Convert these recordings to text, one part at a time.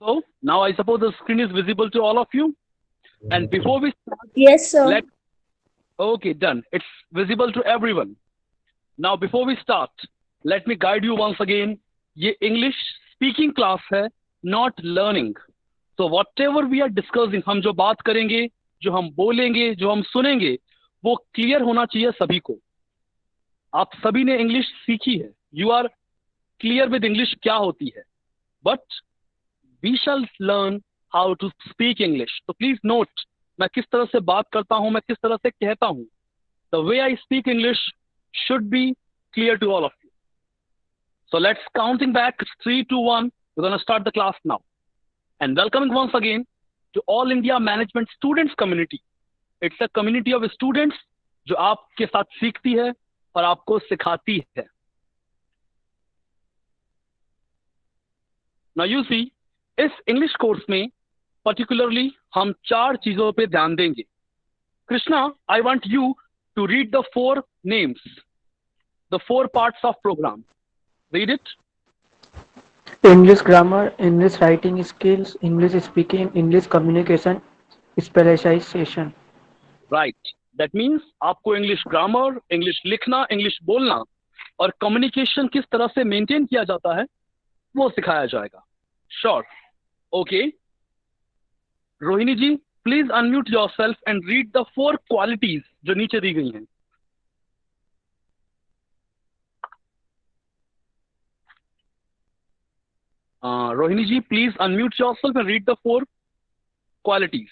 So now I suppose the screen is visible to all of you. And before we start, Yes, sir. let okay, done. It's visible to everyone. Now before we start, let me guide you once again. ये English speaking class है, not learning. So whatever we are discussing, हम जो बात करेंगे, जो हम बोलेंगे, जो हम सुनेंगे, वो क्लियर होना चाहिए सभी को. आप सभी ने इंग्लिश सीखी है. You are clear with English क्या होती है. But we shall learn how to speak English. तो प्लीज नोट, मैं किस तरह से बात करता हूं, मैं किस तरह से कहता हूं. The way I speak English should be clear to all of you. So let's counting back 3, 2, 1. We're going to start the class now. And welcoming once again to All India Management Students Community. It's a community of students जो आपके साथ सीखती है और आपको सिखाती है. Now you see, इस इंग्लिश कोर्स में पर्टिकुलरली हम 4 चीजों पे ध्यान देंगे. Krishna, I want you to read the 4 names, the 4 parts of program. Read it. English grammar, English writing skills, English speaking, English communication, specialization. Right. That means आपको English grammar, English लिखना, English बोलना और communication किस तरह से maintain किया जाता है वो सिखाया जाएगा. Sure. Okay. Rohini ji, please unmute yourself and read the 4 qualities जो नीचे दी गई हैं. Rohini ji, please unmute yourself and read the 4 qualities.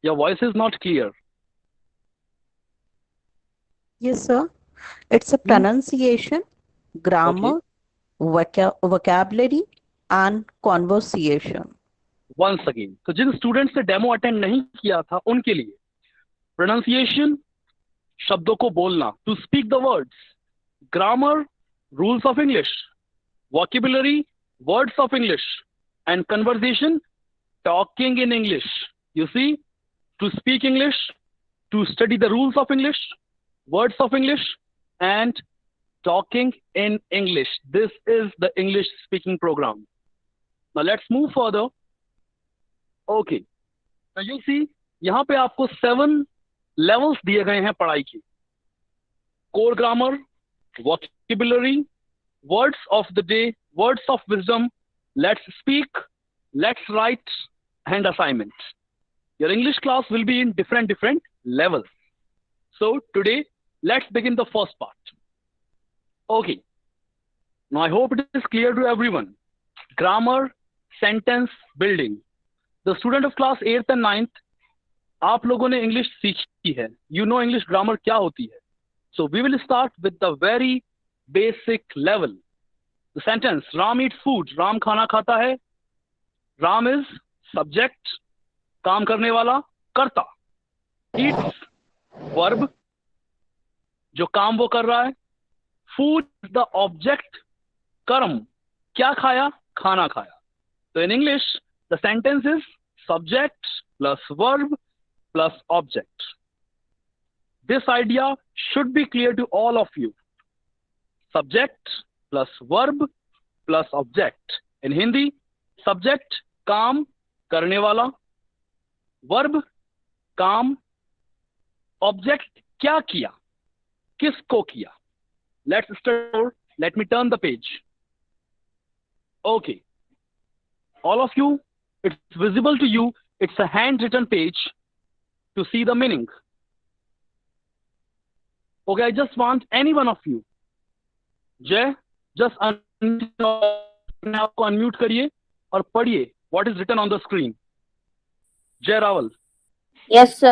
Your voice is not clear. Yes, sir. It's a pronunciation, grammar, vocabulary, and conversation. Once again, तो जिन students ने demo attend नहीं किया था उनके लिए प्रोनाउंसिएशन, शब्दों को बोलना, to speak the words, grammar, rules of English, vocabulary, words of English, and conversation, talking in English. You see, to speak English, to study the rules of English, words of English, and talking in English. This is the English speaking program. Now let's move further. Okay. Now you see, यहाँ पे आपको 7 levels दिए गए हैं पढ़ाई की. Core grammar, vocabulary, words of the day, words of wisdom, let's speak, let's write, and assignment. Your English class will be in different levels. So today, let's begin the first part. Okay. Now I hope it is clear to everyone. Grammar, sentence building. The student of class 8th and 9th, आप लोगों ने English सीखी है. You know English grammar क्या होती है. So we will start with the very basic level. The sentence, Ram eats food. Ram खाना खाता है. Ram is subject, काम करने वाला, करता. Eats, verb, जो काम वो कर रहा है. Food is the object, कर्म, क्या खाया, खाना खाया. So in English, the sentence is subject plus verb plus object. This idea should be clear to all of you. Subject plus verb plus object. In Hindi, subject, काम, करने वाला. Verb, काम, object, क्या किया, किसको किया. Let's start. Let me turn the page. Okay, all of you, it's visible to you. It's a hand written page to see the meaning. Okay, I just want any one of you. Jay, just अपने आप को unmute करिए और पढ़िए what is written on the screen. Jay Rawal. Yes, sir.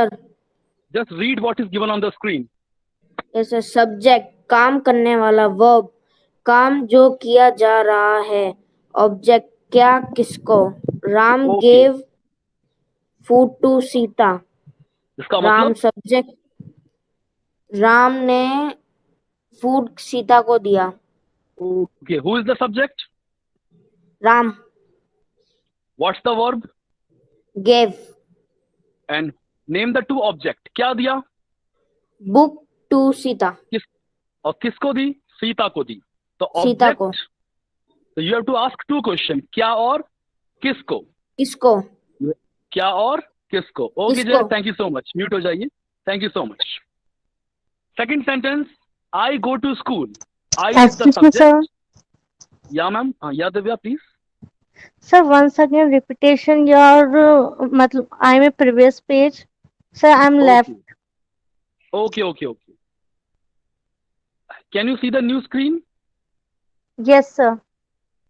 Just read what is given on the screen. Yes, sir. Subject, काम करने वाला. Verb, काम जो किया जा रहा है. Object, क्या, किसको. Ram gave food to Sita. इसका Ram मतलब subject, राम ने food सीता को दिया. okay, who is the subject? Ram. What's the verb? Gave. And name the 2 object. क्या दिया? बुक टू सीता, और किसको दी? सीता को दी। तो सीता को। ऑब्जेक्ट, तो you have to ask to question, क्या और किसको? किसको? क्या और किसको? ओके जय, किसको? Thank you so much, mute हो जाइए, thank you so much. Second sentence, I go to school, I is the Excuse me, sir. Subject. या मैम, या Divya please. Sir, once again, repetition your, matlab, I'm a previous page. Sir, I'm left. Okay, okay, okay. Can you see the new screen? Yes, sir.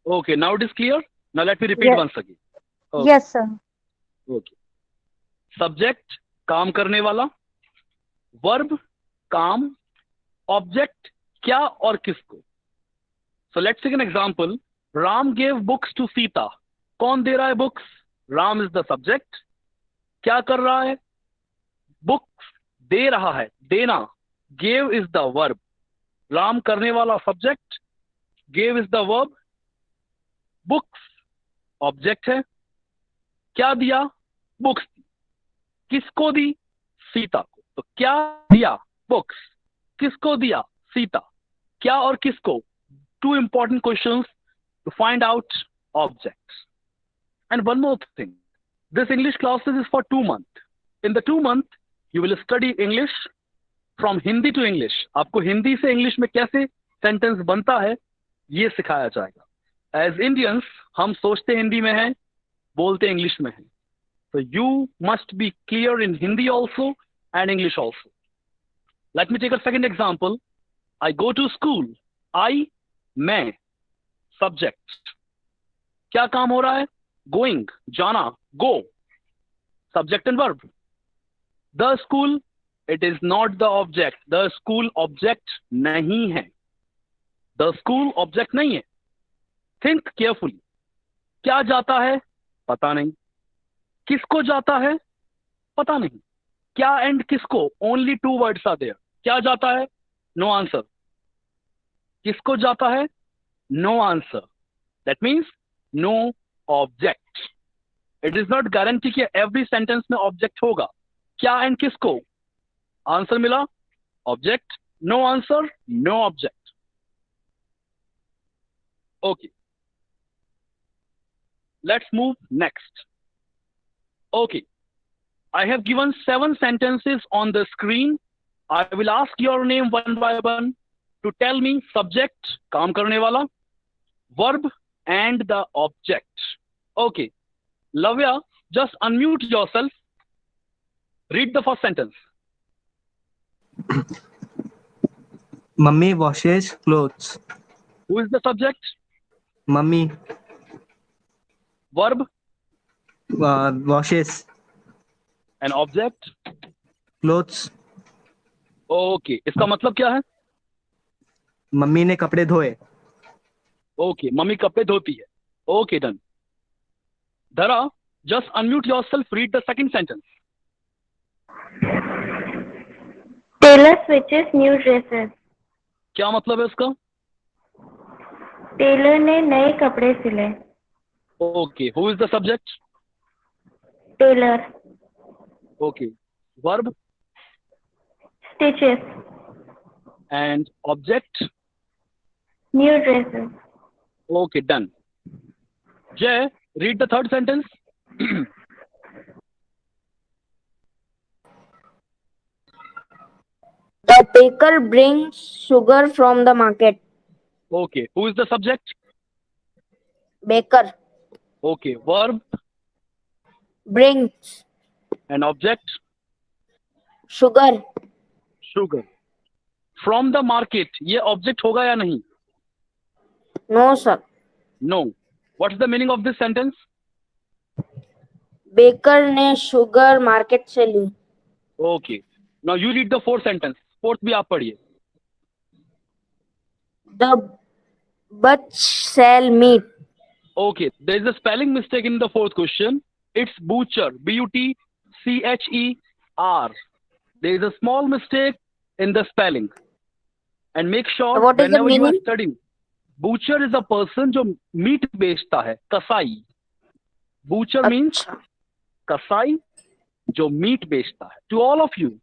Okay, now it is clear. Now let me repeat Yes. once again. Okay. Yes, sir. Okay. Subject, काम करने वाला, verb, काम, object, क्या और किसको. So let's take an example. Ram gave books to Sita. कौन दे रहा है books? Ram is the subject. क्या कर रहा है? Books दे रहा है, देना. Gave is the verb. Ram करने वाला subject. Gave is the verb. Books object है. क्या दिया? बुक्स दी. किसको दी? सीता को. तो क्या दिया? बुक्स. किसको दिया? सीता. क्या और किसको? Two important questions to find out objects. And one more thing, this English classes is for 2 months. In the 2 month you will study English from Hindi to English. आपको हिंदी से इंग्लिश में कैसे सेंटेंस बनता है ये सिखाया जाएगा. As Indians हम सोचते हिंदी में हैं, बोलते इंग्लिश में हैं. So you must be clear in Hindi also and English also. Let me take a second example. I go to school. I, मैं, subject. क्या काम हो रहा है? Going, जाना, go. Subject and verb. The school, it is not the object. The school object नहीं है. The school object नहीं है. Think carefully. क्या जाता है? पता नहीं. किसको जाता है? पता नहीं. क्या and किसको? Only 2 words are there. क्या जाता है? No answer. किसको जाता है? No answer. That means no object. It is not guarantee कि every sentence में object होगा. क्या and किसको? Answer मिला? Object. No answer, no object. Okay. Let's move next. Okay. I have given 7 sentences on the screen. I will ask your name one by one to tell me subject, काम करने वाला, verb and the object. Okay. Lavya, just unmute yourself. Read the first sentence. Mummy washes clothes. Who is the subject? Mummy Verb washes and object. clothes. Okay. इसका मतलब क्या है? Mummy ने कपड़े धोए. Okay. मम्मी कपड़े धोती है. Okay, done. Dhara, just unmute yourself. Read the second sentence. Tailor switches new dresses. क्या मतलब है इसका? टेलर ने नए कपड़े सिले. Okay. Who is the subject? Tailor. Okay. Verb Stitches and object. new dresses. Okay, done. Jay, read the third sentence. The baker brings sugar from the market. Okay. Who is the subject? Baker Okay. Verb brings and object. sugar. Sugar. From the market. ये object होगा या नहीं? No, sir. No. What's the meaning of this sentence? Baker ने sugar market से ली. Okay. Now you read the fourth sentence. Fourth भी आप पढ़िए. The butch sell meat. Okay. There is a spelling mistake in the fourth question. It's butcher. B-U-T-C-H-E-R. There is a small mistake in the spelling. And make sure What is the whenever you are meaning? studying, butcher is a person जो meat बेचता है. कसाई. Butcher means अच्छा. कसाई जो meat बेचता है. To all of you,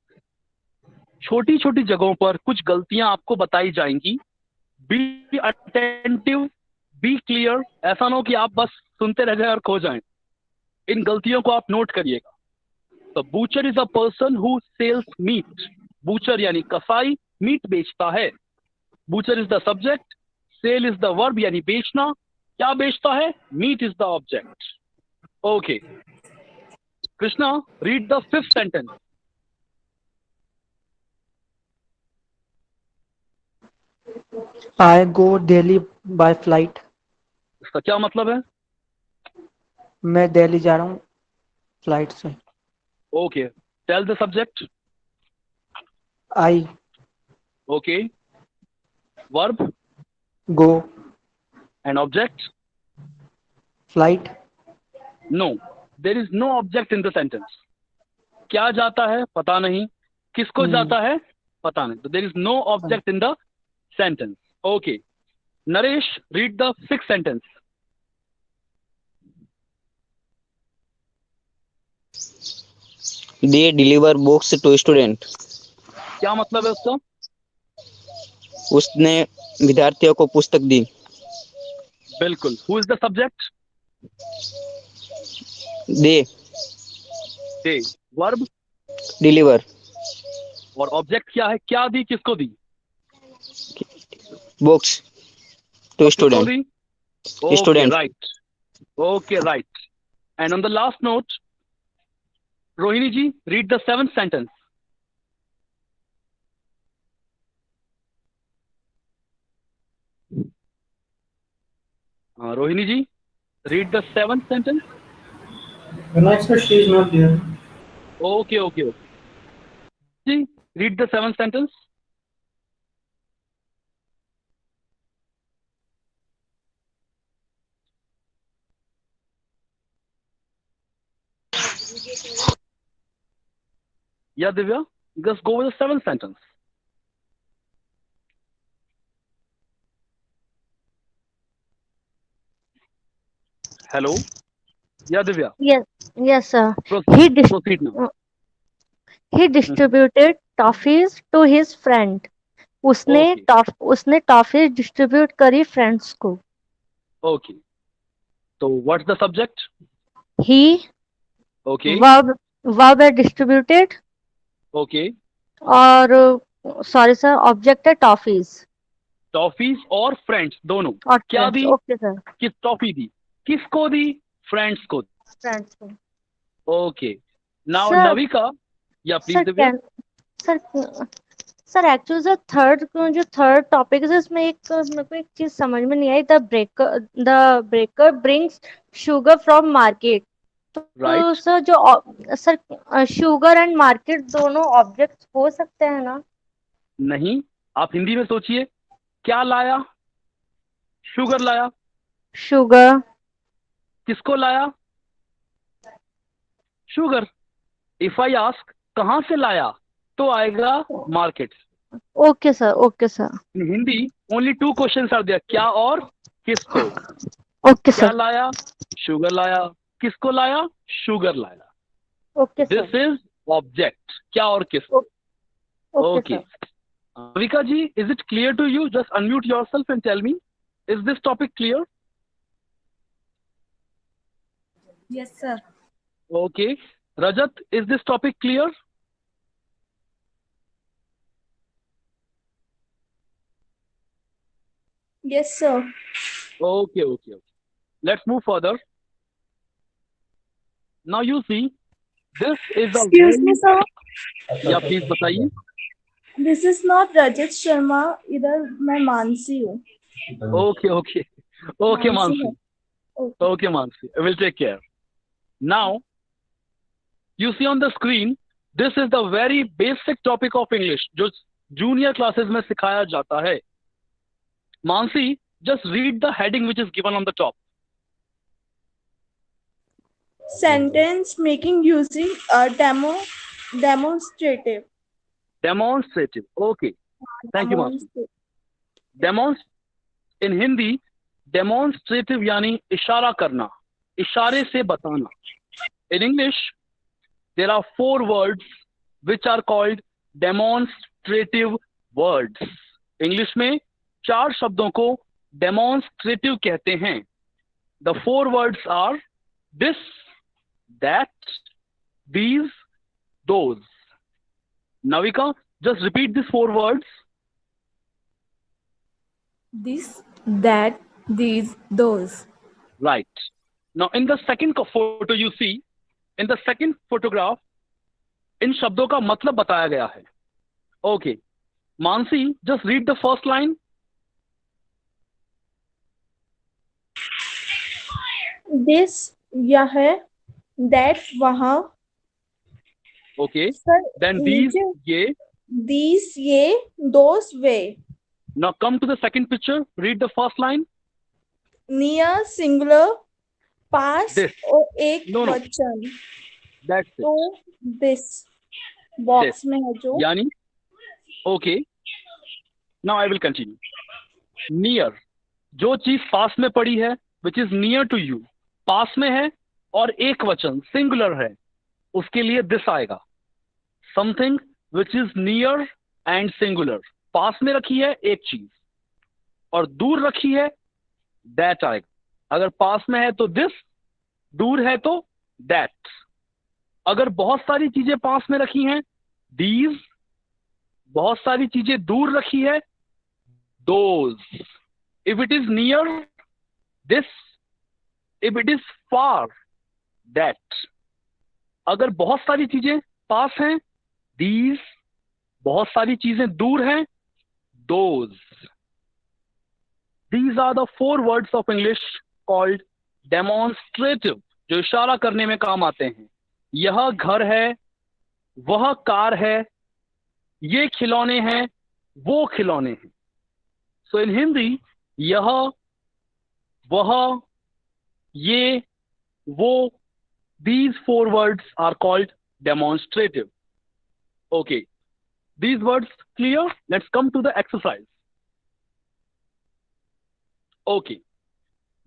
छोटी छोटी जगहों पर कुछ गलतियां आपको बताई जाएंगी। Be attentive, be clear. ऐसा ना हो कि आप बस सुनते रह जाए और खो जाएं। इन गलतियों को आप नोट करिएगा। तो butcher is a person who sells meat. Butcher यानी कसाई, मीट बेचता है। Butcher is the subject, sell is the verb यानी बेचना। क्या बेचता है? Meat is the object. Okay Krishna, read the fifth sentence. I go Delhi by flight. इसका क्या मतलब है? मैं दिल्ली जा रहा हूँ फ्लाइट से। Okay, tell the subject. I okay, verb go and object? flight. No, there is no object in the sentence. क्या जाता है? पता नहीं। किसको जाता है? पता नहीं। तो there is no object in the sentence. Okay Naresh, read the sixth sentence. They deliver books to student. क्या मतलब है उसका? उसने विद्यार्थियों को पुस्तक दी। बिल्कुल। Who is the subject? They दे। वर्ब deliver और ऑब्जेक्ट क्या है? क्या दी, किसको दी? books to किसको student. दी? Okay Students. Right. Okay right. And on the last note, Rohini ji, read the seventh sentence. Rohini ji, read the seventh sentence. Vinay sir, she is not there. Okay okay okay जी, read the seventh sentence. या Divya, just go with the seventh sentence. Hello, या Divya, Yes, sir. Proceed now. He distributed toffees to his friend. उसने Okay. उसने toffee distribute करी friends को। Okay, तो what's the subject? He okay verb है distributed okay, और sorry sir object है toffees toffees और फ्रेंड्स दोनों। और क्या दी? ओके सर, किस टॉफी दी? किसको दी? फ्रेंड्स को। फ्रेंड्स को। ओके नाउ सर नविका, या please sir Divya. Sir sir actually जो थर्ड टॉपिक है इसमें मेरे को एक चीज समझ में नहीं आई। The breaker brings sugar from market. तो right, sir sir sugar and market दोनों ऑब्जेक्ट्स हो सकते हैं ना? नहीं, आप हिंदी में सोचिए। क्या लाया? शुगर लाया। शुगर किसको लाया? शुगर। इफ आई आस्क कहां से लाया, तो आएगा market. Okay sir, okay sir, in Hindi only two questions are there, क्या और किसको। ओके क्या सर, लाया? शुगर लाया। किसको लाया? शुगर लाया। Okay this sir, is object, क्या और किस। Okay okay sir. Vika ji, is it clear to you? Just unmute yourself and tell me, is this topic clear? Yes, sir. Okay. Rajat, is this topic clear? Yes, sir. Okay. Let's move further. Now you see, this is a Excuse me, sir. Yeah, please बताइए। This is not Rajat Sharma. इधर मैं मानसी हूँ। Okay, Mansi. है। Okay, Mansi. I will take care. Now, you see on the screen, this is the very basic topic of English, जो junior classes में सिखाया जाता है। Mansi, just read the heading which is given on the top. Sentence making using a demonstrative. Demonstrative. Okay. Thank you, Mansi. In Hindi, demonstrative यानी इशारा करना, इशारे से बताना. In English, there are 4 words which are called demonstrative words. English में 4 शब्दों को demonstrative कहते हैं। The 4 words are this, that, these, those. Navika, just repeat these 4 words. This, that, these, those. Right. Now in the second photo you see, in the second photograph, इन शब्दों का मतलब बताया गया है। Okay. Mansi, just read the first line. This, यह, that, वहाँ। Okay. Sir, Then these, ये। these, ये, those, way. Now come to the second picture. Read the first line. near, singular, past This. और एक No, no. वचन। That's it. तो this box में है जो। यानी okay. Now I will continue. Near, जो चीज पास में पड़ी है, which is near to you, पास में है और एक वचन सिंगुलर है, उसके लिए this आएगा। Something which is near and singular, पास में रखी है एक चीज और दूर रखी है that आएगा। अगर पास में है तो this, दूर है तो that। अगर बहुत सारी चीजें पास में रखी हैं these, बहुत सारी चीजें दूर रखी है those। If it is near, this, if it is far, that। अगर बहुत सारी चीजें पास हैं these, बहुत सारी चीजें दूर हैं those। These are the 4 words of English called demonstrative, जो इशारा करने में काम आते हैं। यह घर है, वह कार है, ये खिलौने हैं, वो खिलौने हैं। So in Hindi, यह, वह, ये, वो, these 4 words are called demonstrative. Okay. These words clear? Let's come to the exercise. Okay.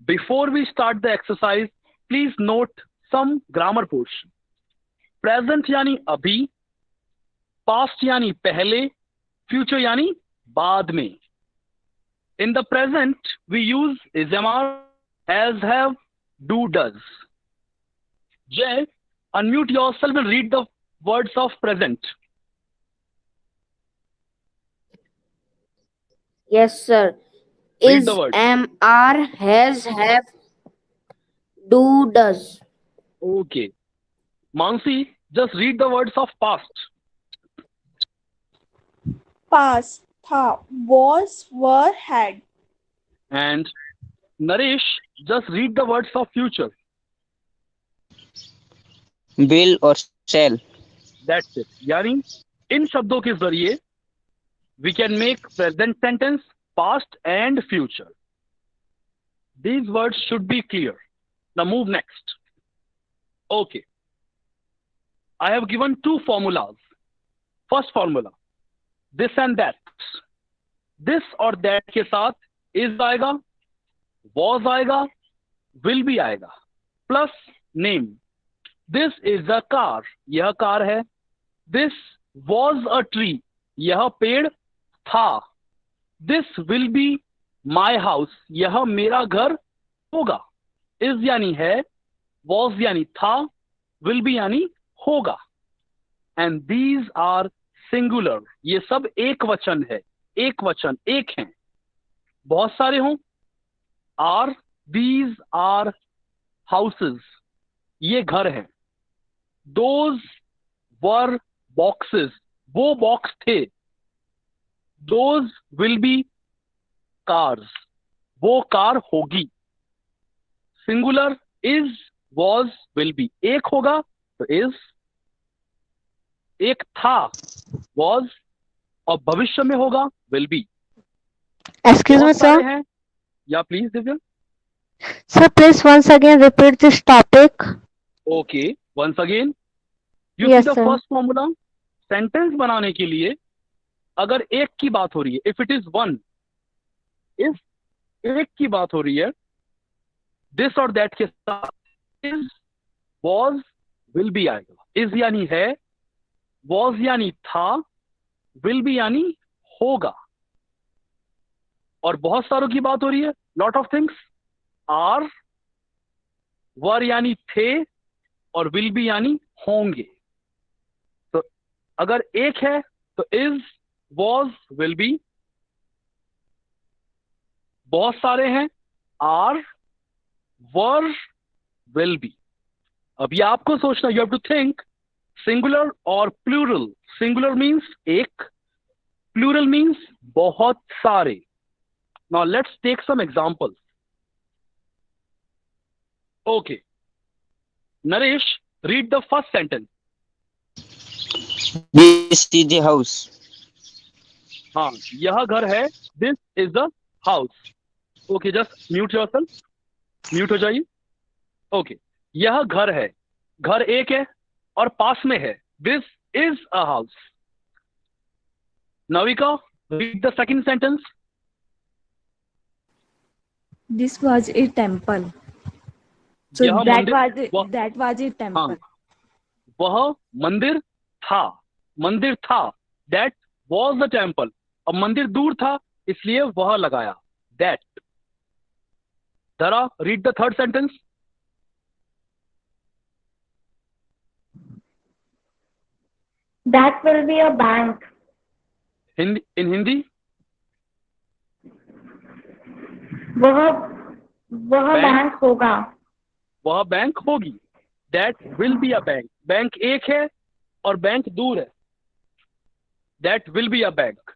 Before we start the exercise, please note some grammar portion. Present यानी अभी, past यानी पहले, future यानी बाद में। In the present, we use is, am, has, have, do, does. Jay, unmute yourself and read the words of present. Yes, sir. Read Is, the words. am, are, has, have, do, does. Okay. Mansi, just read the words of past. past था, was, were, had। And Naresh, just read the words of future. will और shall। That's it. यानी इन शब्दों के जरिए we can make present sentence, past and future. These words should be clear. Now move next. Okay. I have given 2 formulas. First formula, this and that. This और that के साथ is आएगा, was आएगा, will भी आएगा, plus name. This is a car, यह car है। This was a tree, यह पेड़ था। This will be my house, यह मेरा घर होगा। Is यानी है, was यानी था, will be यानी होगा। And these are singular, ये सब एक वचन है, एक वचन, एक हैं। बहुत सारे हों, are, these are houses, ये घर हैं। Those were boxes, वो बॉक्स थे। Those will be cars, वो कार होगी। Singular is, was, will be, एक होगा तो is, एक था was, और भविष्य में होगा will be। Excuse me, बहुत सारे sir. हैं। या please Divya. Sir, please once again repeat this topic. Okay, once again, you Yes, see the sir. first formula, sentence बनाने के लिए अगर एक की बात हो रही है, if it is one, if एक की बात हो रही है, दिस और दैट के साथ इज, वॉज, विल भी आएगा। इज यानी है, वॉज यानी था, विल बी यानी होगा, और बहुत सारों की बात हो रही है, लॉट ऑफ थिंग्स। आर, वर यानी थे, और विल बी यानी होंगे। तो अगर एक है तो इज, वॉज, विल बी। बहुत सारे हैं, आर, वर, विल बी। अब ये आपको सोचना, you have to think singular और प्लूरल। सिंगुलर मीन्स एक, प्लूरल मीन्स बहुत सारे। Now let's take some examples. Okay, Naresh, read the first sentence. This is the house. हाँ, यह घर है, this is the house. Okay, just mute yourself, mute हो जाइए। ओके, यह घर है, घर एक है और पास में है, this is a house. Navika, read the second sentence. This was a temple. So यह that मंदिर, that was a temple. हाँ, वह मंदिर था, मंदिर था, दैट वॉज द टेम्पल। अब मंदिर दूर था इसलिए वह लगाया, दैट। धरा, read the third sentence. That will be a bank. इन हिंदी, वह बैंक, बैंक होगा। वह बैंक होगी, that will be a bank. Bank एक है और बैंक दूर है, that will be a bank.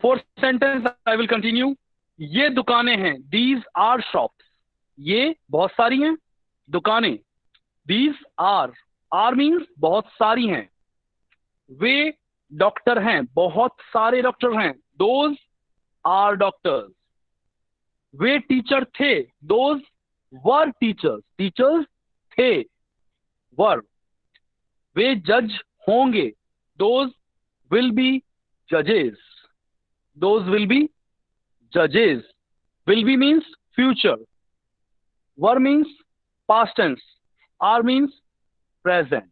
Fourth sentence, I will continue. ये दुकानें हैं, दीज आर शॉप्स। ये बहुत सारी हैं दुकानें, दीज आर मीन्स बहुत सारी हैं। वे डॉक्टर हैं, बहुत सारे डॉक्टर हैं, those are doctors. Way teacher थे, दोज वर टीचर्स, टीचर्स थे, वर। वे जज होंगे, दोज विल बी जजेस, दोज विल बी जजेस। Will be means future, were means past tense, are means present.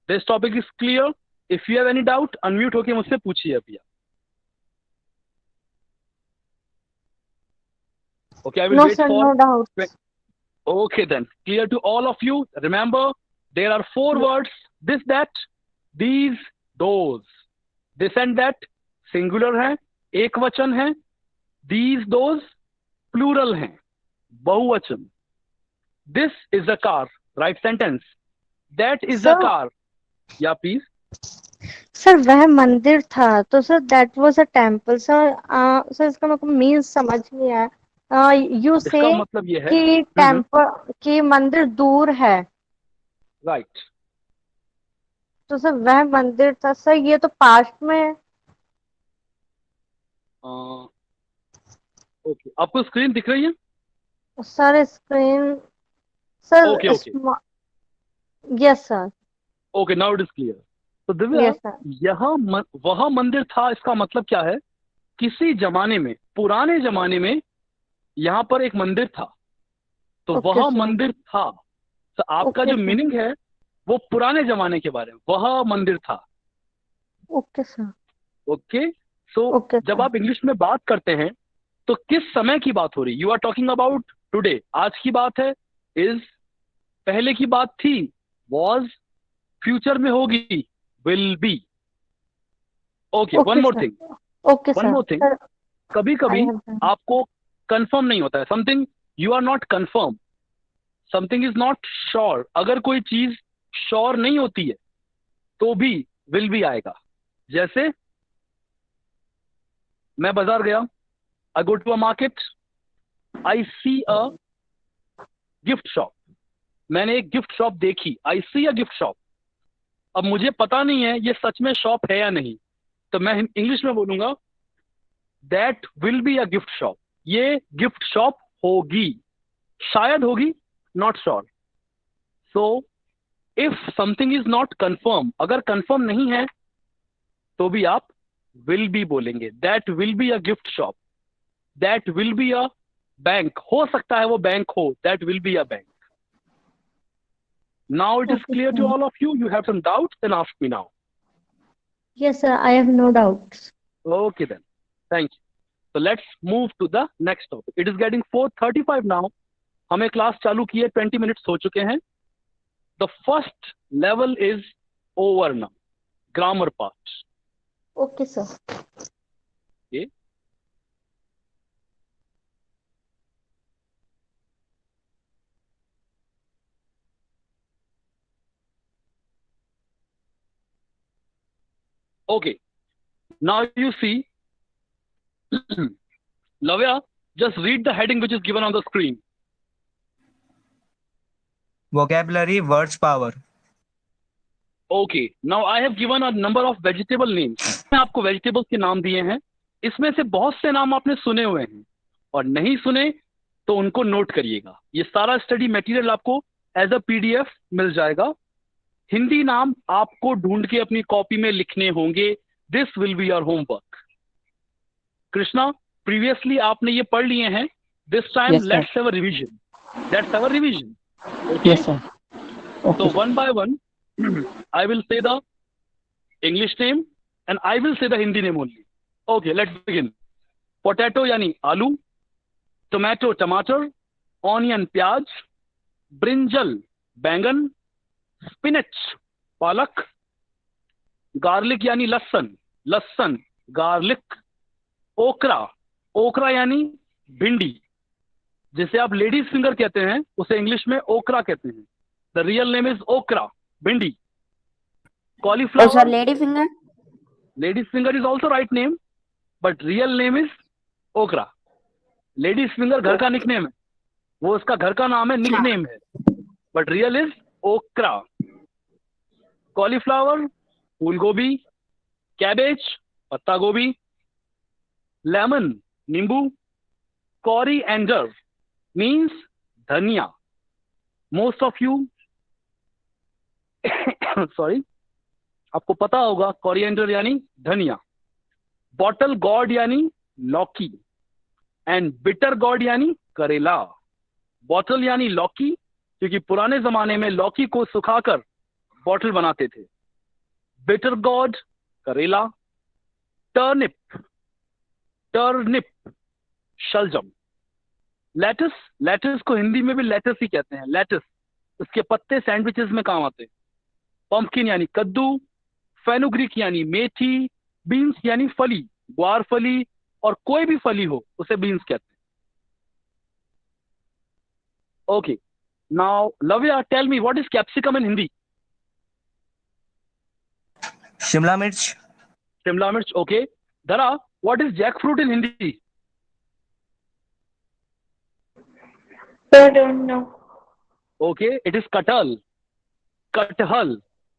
This topic is clear? If you have any doubt, unmute होके मुझसे पूछिए अभी। Okay, I will No, wait sir, for. no doubt. Okay, then. Clear to all of you. Remember, there are four words: this, that, these, those. This and that singular है, एक वचन है. These, those plural हैं, बहुवचन. This is a car. Right sentence. That is a Sir, car. Yeah, please. Sir वह मंदिर था, तो sir that was a temple. Sir sir इसका मतलब मीन्स समझ नहीं आया। यू से इसका मतलब ये है, कि टेम्पल, कि मंदिर दूर है, राइट। तो सर वह मंदिर था। सर ये तो पास्ट में है। ओके, आपको स्क्रीन दिख रही है? Sir screen, sir Okay, okay. Yes sir, okay, now it is clear. तो दिव्या, यस सर। वह मंदिर था, इसका मतलब क्या है? किसी जमाने में, पुराने जमाने में यहाँ पर एक मंदिर था, तो Okay, वह sir. मंदिर था। तो आपका Okay, जो sir. मीनिंग है वो पुराने जमाने के बारे में, वह मंदिर था। Okay sir. ओके, सो Okay, जब sir. आप इंग्लिश में बात करते हैं तो किस समय की बात हो रही? You are talking about today, आज की बात है, इज पहले की बात थी, वॉज फ्यूचर में होगी, will be. Okay, one more thing, okay one sir. More thing. Sir कभी कभी I have done. आपको कंफर्म नहीं होता है, something you are not confirm, something is not sure. अगर कोई चीज श्योर नहीं होती है तो भी विल भी आएगा। जैसे मैं बाजार गया, I go to a market, I see a gift shop. मैंने एक गिफ्ट शॉप देखी, आई सी अ गिफ्ट शॉप। अब मुझे पता नहीं है ये सच में शॉप है या नहीं, तो मैं इंग्लिश में बोलूंगा that will be a gift shop. ये गिफ्ट शॉप होगी, शायद होगी, not sure. So if something is not confirm, अगर कंफर्म नहीं है तो भी आप विल बी बोलेंगे। That will be a gift shop, that will be a bank. हो सकता है वो बैंक हो, that will be a bank. Now it is Okay, clear to sir. all of you. You have some doubts, then ask me now. Yes, sir. I have no doubts. Okay then. Thank you. So let's move to the next topic. It is getting 4:35 now. हमें class चालू किए 20 minutes हो चुके हैं. The first level is over now. Grammar part. Okay, sir. Okay. Okay. Now you see, Lavya, just read the heading which is given on the screen. Vocabulary words power. Okay. Now I have given a number of vegetable names. मैं आपको vegetables के नाम दिए हैं. इसमें से बहुत से नाम आपने सुने हुए हैं और नहीं सुने तो उनको नोट करिएगा. ये सारा स्टडी मटेरियल आपको एज अ PDF मिल जाएगा. हिंदी नाम आपको ढूंढ के अपनी कॉपी में लिखने होंगे. This will be your homework. Krishna, previously आपने ये पढ़ लिए हैं. This time Yes, sir. Let's have a revision. Let's have a revision. Yes, sir. So Okay. one by one, I will say the English name and I will say the Hindi name only. Okay, let's begin. Potato यानी आलू, tomato टमाटर, onion प्याज, brinjal बैंगन, spinach पालक, garlic यानी लहसुन, लहसुन garlic, ओकरा यानी भिंडी, जिसे आप लेडीज फिंगर कहते हैं उसे इंग्लिश में ओकरा कहते हैं. द रियल नेम इज ओकरा, भिंडी. और cauliflower, sir lady finger. Ladies finger is also write name but real name is ओकरा. लेडीज फिंगर घर का निकनेम है, वो उसका घर का नाम है, निकनेम है, बट रियल इज ओकरा. कॉलीफ्लावर, फूल गोभी, कैबेज पत्ता गोभी, लेमन नींबू, कोरिएंडर means धनिया. Most of you sorry, आपको पता होगा कोरिएंडर यानी धनिया. बॉटल गॉड यानी लौकी एंड बिटर गॉड यानी करेला. बॉटल यानी लौकी क्योंकि पुराने जमाने में लौकी को सुखाकर बॉटल बनाते थे. बिटर गॉड करेला. टर्निप, टर्निप शलजम. लेटस, लेटस को हिंदी में भी लेटस ही कहते हैं. लेटस, उसके पत्ते सैंडविचेस में काम आते हैं. पंपकिन यानी कद्दू, फेनुग्रीक यानी मेथी, बीन्स यानी फली, ग्वार फली और कोई भी फली हो उसे बीन्स कहते हैं. Okay, now Lavya, tell me what is capsicum in Hindi? Shimla मिर्च. शिमला मिर्च. Okay. Dhara, what is jack fruit in Hindi? I don't know. Okay, it is kathal. कटहल.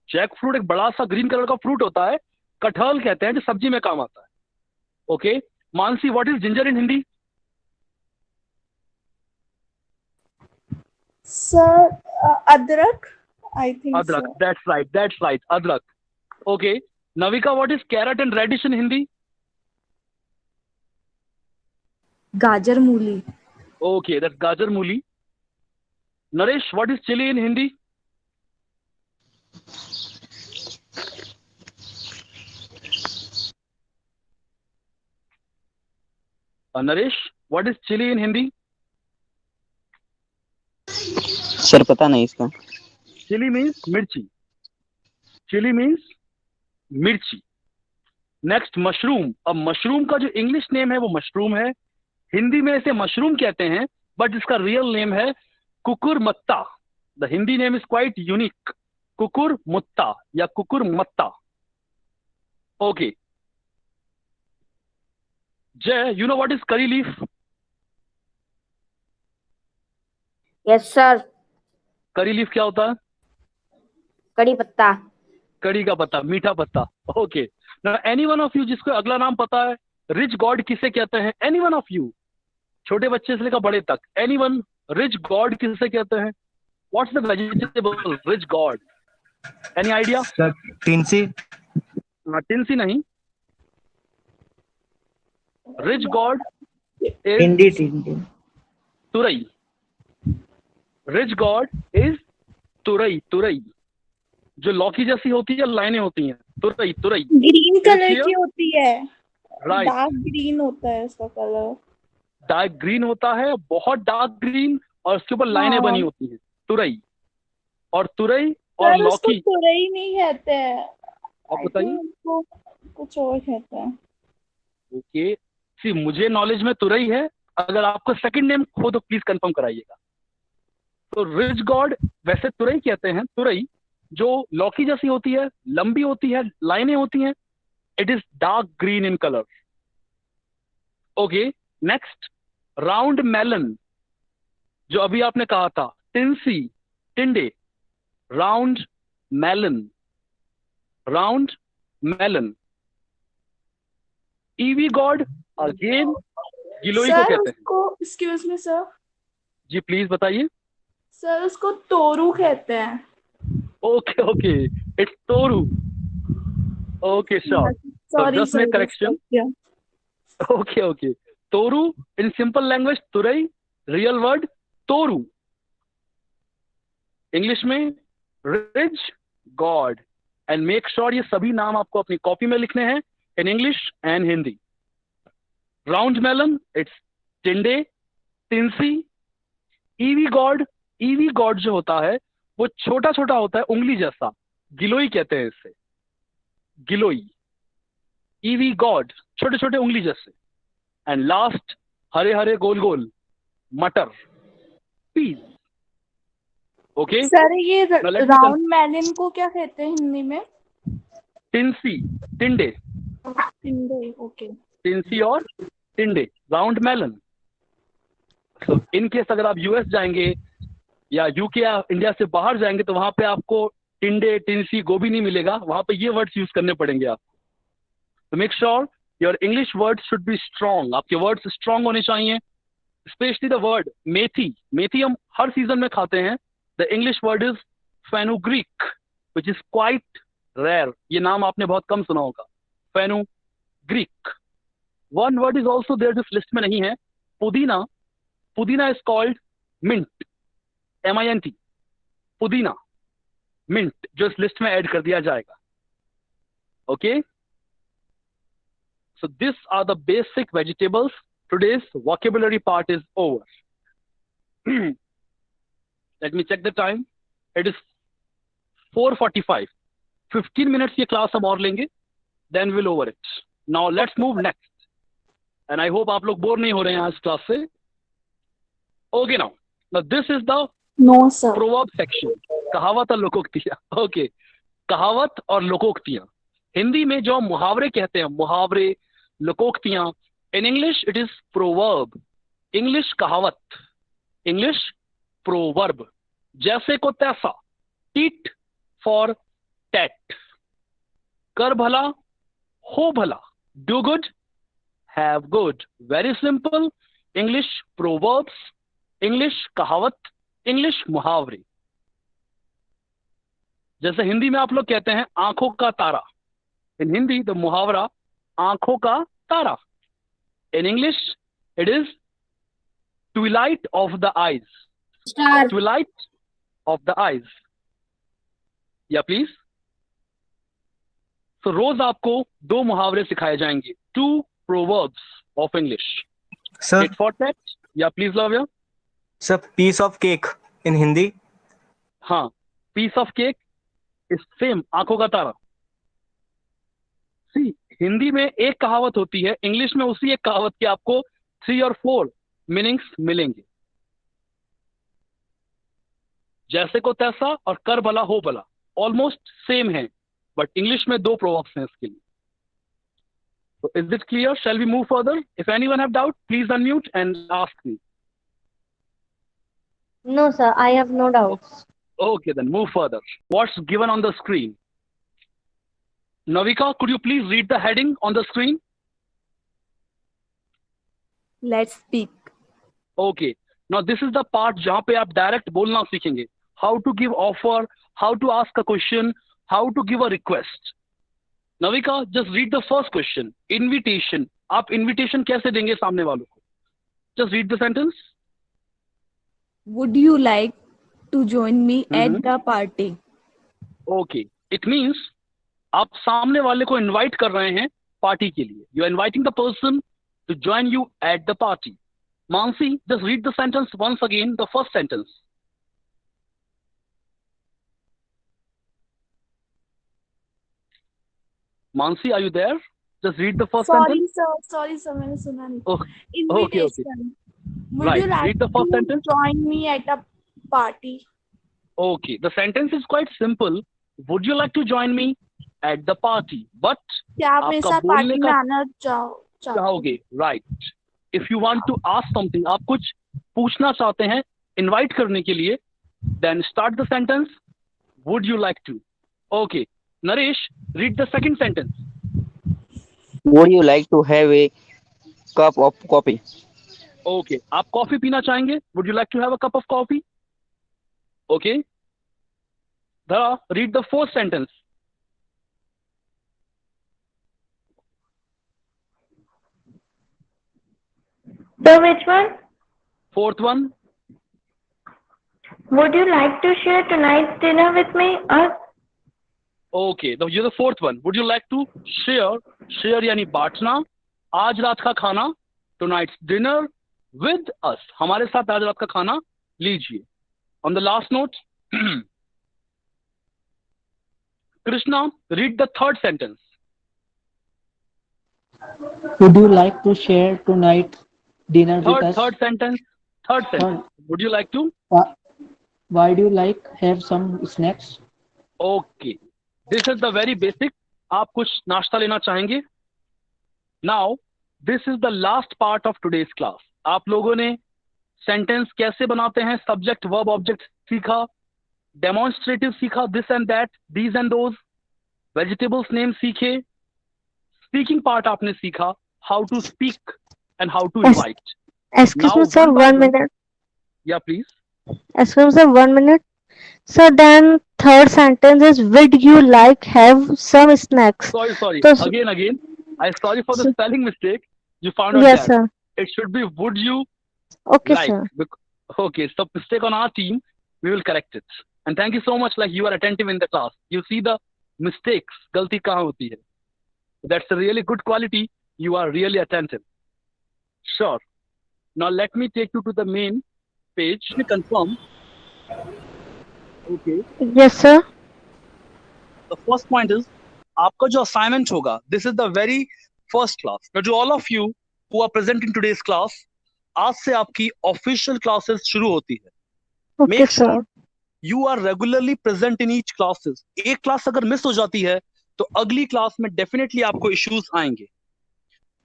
जैक फ्रूट एक बड़ा सा ग्रीन कलर का फ्रूट होता है, कटहल कहते हैं, जो सब्जी में काम आता है. Okay. Mansi, what is ginger in Hindi? Sir, adrak. I think adrak. so. That's right, that's right, अदरक. Okay. Navika, what is carrot and radish in Hindi? Gajar मूली. Okay, that's gajar मूली. Naresh, what is chili in Hindi? Naresh, what is chili in Hindi? Sir पता नहीं इसका. Chili means मिर्ची. Chili means मिर्ची. Next, mushroom. अब mushroom का जो इंग्लिश नेम है वो मशरूम है. हिंदी में इसे मशरूम कहते हैं बट इसका रियल नेम है कुकुरमुत्ता. The Hindi name is quite unique. कुकुरमुत्ता या कुकुरमत्ता. Okay. Jay, you know what is curry leaf? Yes sir. Curry leaf क्या होता है? कड़ी पत्ता. कड़ी का पत्ता, मीठा पत्ता. Okay. Now any one of you जिसको अगला नाम पता है, रिच गॉड किसे कहते हैं? एनी वन ऑफ यू, छोटे बच्चे से लेकर बड़े तक, एनी वन, रिच गॉड किसे कहते हैं? What's the vegetable ridge gourd? Any idea? Sir टिंसी. टिंसी नहीं. रिच गॉड इज टिंडी. तुरई. रिच गॉड इज तुरई. तुरई जो लौकी जैसी होती है, लाइनें होती हैं, तुरई, तुरई। Green colour clear? की होती है, Right. डार्क ग्रीन होता है इसका कलर। डार्क ग्रीन होता है, बहुत डार्क ग्रीन, और उसके ऊपर लाइनें हाँ बनी होती हैं, तुरई। और तुरई और सर उसको लौकी, तुरई नहीं कहते हैं, आप आई बताइए। थिंक उसको कुछ और कहते हैं। ओके, सी मुझे नॉलेज में तुरई है, अगर आपको सेकंड नेम हो तो प्लीज कंफर्म कराइएगा। तो रिच गॉड वैसे तुरई कहते हैं, तुरई जो लौकी जैसी होती है, लंबी होती है, लाइनें होती हैं, it is dark green in colour. Okay, next round melon, जो अभी आपने कहा था, टिंसी, टिंडे, round melon, round melon. Ivy gourd again गिलोई को सर कहते हैं। उसको, एक्सक्यूज मी सर, जी प्लीज बताइए। सर उसको तोरू कहते हैं। ओके ओके, इट्स तोरू। Okay sure. Sorry just make sir, correction. Okay okay, तोरू इन सिंपल लैंग्वेज तुरई, रियल वर्ड तोरू, इंग्लिश में ridge God. And make sure ये सभी नाम आपको अपनी कॉपी में लिखने हैं in English and Hindi. Round melon it's टिंडे, टिंसी। ईवी गॉड जो होता है वो छोटा छोटा होता है, उंगली जैसा, गिलोई कहते हैं इससे, गिलोई। ईवी गॉड छोटे छोटे उंगली जैसे। एंड लास्ट हरे हरे गोल गोल मटर, पीस। ओके, सर ये Now let me round melon को क्या कहते हैं हिंदी में? टिंसी, टिंडे, टिंडे। ओके। टिंसी और टिंडे, राउंड मेलन। तो इन केस अगर आप यूएस जाएंगे या यूके या इंडिया से बाहर जाएंगे तो वहां पे आपको टिंडे, टिंसी, गोभी नहीं मिलेगा, वहां पे ये वर्ड्स यूज करने पड़ेंगे आपको। तो make sure your English words should be strong, आपके वर्ड्स स्ट्रॉन्ग होने चाहिए। स्पेशली द वर्ड मेथी, मेथी हम हर सीजन में खाते हैं। The English word is fenugreek which is quite rare, ये नाम आपने बहुत कम सुना होगा, fenugreek. One word is also there जिस लिस्ट में नहीं है, पुदीना। Pudina is called mint, MINT, पुदीना, मिंट, जो इस लिस्ट में ऐड कर दिया जाएगा। Okay, so these are the basic vegetables. Today's vocabulary part is over. Let me check the time. It is 4:45. 15 minutes ये क्लास हम और लेंगे, then we'll over it. Now let's move next. And I hope आप लोग bore नहीं हो रहे हैं आज क्लास से। Okay, now this is the no sir. Proverb section, कहावत और लोकोक्तियां। ओके, कहावत और लोकोक्तियां हिंदी में जो मुहावरे कहते हैं, मुहावरे, लोकोक्तियां। In English it is proverb, English कहावत, इंग्लिश प्रोवर्ब। जैसे को तैसा, टीट फॉर टैट, कर भला हो भला, do good have good. Very simple, English proverbs, English कहावत, इंग्लिश मुहावरे। जैसे हिंदी में आप लोग कहते हैं आंखों का तारा, इन हिंदी द मुहावरा आंखों का तारा। In English it is twilight of the eyes, star. Twilight of the eyes. या प्लीज। तो रोज आपको 2 मुहावरे सिखाए जाएंगे, 2 proverbs of English. Sir tit for tat, या please love. Sir piece of cake in Hindi. हाँ, piece of cake is same आंखों का तारा। सी हिंदी में एक कहावत होती है, इंग्लिश में उसी एक कहावत के आपको 3 और 4 मीनिंग्स मिलेंगे। जैसे को तैसा और कर भला हो भला ऑलमोस्ट सेम है, बट इंग्लिश में 2 प्रोवर्ब्स हैं इसके लिए। So is it clear? Shall we move further? If anyone have doubt, please unmute and ask me. No, sir, I have no doubts. Okay, then move further. What's given on the screen? Navika, could you please read the heading on the screen? Let's speak. Okay. Now this is the part जहाँ पे आप direct बोलना सीखेंगे. How to give offer, how to ask a question, how to give a request. Navika, just read the first question. Invitation. आप invitation कैसे देंगे सामने वालों को? Just read the sentence. Would you like to join me at Mhm. the party? Okay. It means आप सामने वाले को इनवाइट कर रहे हैं पार्टी के लिए. You are inviting the person to join you at the party. Mansi, just read the sentence once again, the first sentence. Mansi, are you there? Just read the first sentence. Sorry sir, मैंने सुना नहीं. Oh, okay. Invitation. Would Right. you like Read the first to sentence. join me at a party? Okay. The sentence is quite simple. Would you like to join me at the party? But क्या आप मेरे आपका साथ बोलने party में का आना चाहोगे? चाहोगे. Right. If you want to ask something, आप कुछ पूछना चाहते हैं इनवाइट करने के लिए, then start the sentence. Would you like to? Okay. Naresh, read the second sentence. Would you like to have a cup of coffee? Okay. आप coffee पीना चाहेंगे? Would you like to have a cup of coffee? Okay. Dhara, read the fourth sentence. So which one? Fourth one. Would you like to share tonight's dinner with me? Okay. You're the fourth one. Would you like to share यानी बांटना आज रात का खाना, tonight's dinner with us. हमारे साथ आज रात का खाना लीजिए. On the last note, Krishna, read the third sentence. Would you like to share tonight dinner with us? Third sentence. Would you like to? Why do you like have some snacks? Okay. This is the very basic. आप कुछ नाश्ता लेना चाहेंगे? Now, this is the last part of today's class. आप लोगों ने sentence कैसे बनाते हैं, सब्जेक्ट वर्ब ऑब्जेक्ट सीखा, डेमोन्स्ट्रेटिव सीखा, this and that, these and those, vegetables name सीखे, स्पीकिंग पार्ट आपने सीखा, how to speak and how to invite. Excuse me, sir, 1 minute. Yeah, please. Excuse me, sir, 1 minute. So then third sentence is, would you like have some snacks? Sorry. So, Again. I'm sorry for the spelling mistake. You found out yes, that. sir. It should be would you Okay, like. sir. Okay, so mistake on our team. We will correct it. And thank you so much. Like you are attentive in the class. You see the mistakes. गलती कहाँ होती है. That's a really good quality. You are really attentive. Sure. Now let me take you to the main page. Let me confirm. Okay. Yes, sir. The first point is आपका जो assignment होगा, this is the very first class. Now, जो all of you who are present in today's class, आज से आपकी official classes शुरू होती है. Okay, Make sir. sure you are regularly present in each classes. एक क्लास अगर मिस हो जाती है, तो अगली क्लास में definitely आपको issues आएंगे.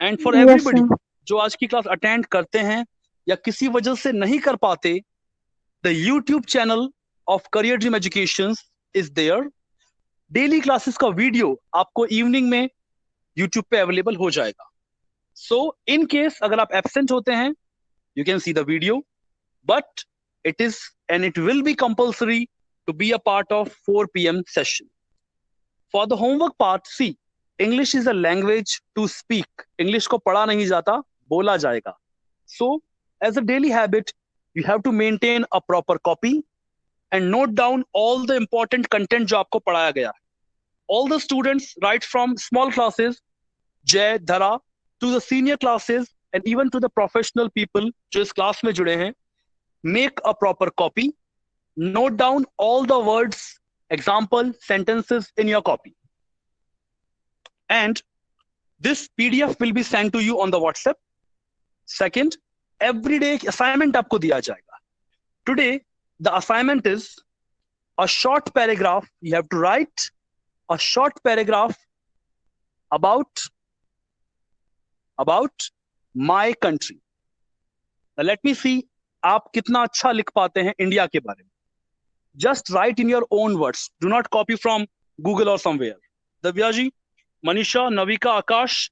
And for Yes, everybody sir. जो आज की क्लास अटेंड करते हैं या किसी वजह से नहीं कर पाते, the YouTube channel of Career Dream Education is there. Daily classes का वीडियो आपको इवनिंग में यूट्यूब पे अवेलेबल हो जाएगा. सो इन केस अगर आप एब्सेंट होते हैं, you can see the video, but it is and it will be compulsory to be a part of 4 PM session. For the homework part, see English is a language to speak. English को पढ़ा नहीं जाता, बोला जाएगा. So as a daily habit you have to maintain a proper copy and note down all the important content जो आपको पढ़ाया गया. All the students, right from small classes, Jay, Dhara, to the senior classes and even to the professional people जो इस class में जुड़े हैं, make a proper copy. Note down all the words, example, sentences in your copy. And this PDF will be sent to you on the WhatsApp. Second, every day assignment आपको दिया जाएगा. Today, the assignment is a short paragraph. You have to write a short paragraph about my country. Now let me see आप कितना अच्छा लिख पाते हैं India के बारे में. Just write in your own words. Do not copy from Google or somewhere. Divya ji, Manisha, Navika, Akash,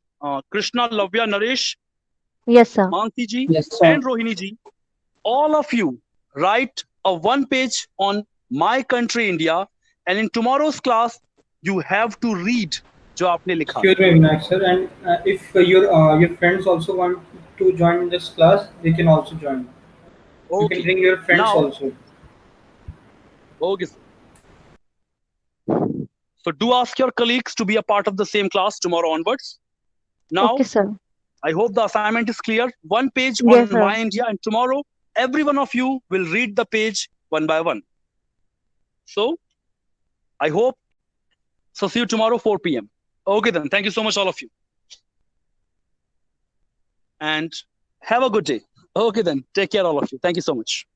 Krishna, Lavya, Naresh, Yes, sir. Mansi ji, Yes, sir. and Rohini ji, all of you write a 1 page on my country India, and in tomorrow's class you have to read जो आपने लिखा. Excuse me, Vinayak sir, and if your friends also want to join this class, they can also join. You Okay. can bring your friends Now- also. Okay. So do ask your colleagues to be a part of the same class tomorrow onwards. Now, Okay, sir. I hope the assignment is clear. One page Yes, on sir. My India, and tomorrow every one of you will read the page one by one. So I hope. So see you tomorrow 4 p.m. Okay then. Thank you so much, all of you. And have a good day. Okay then. Take care, all of you. Thank you so much.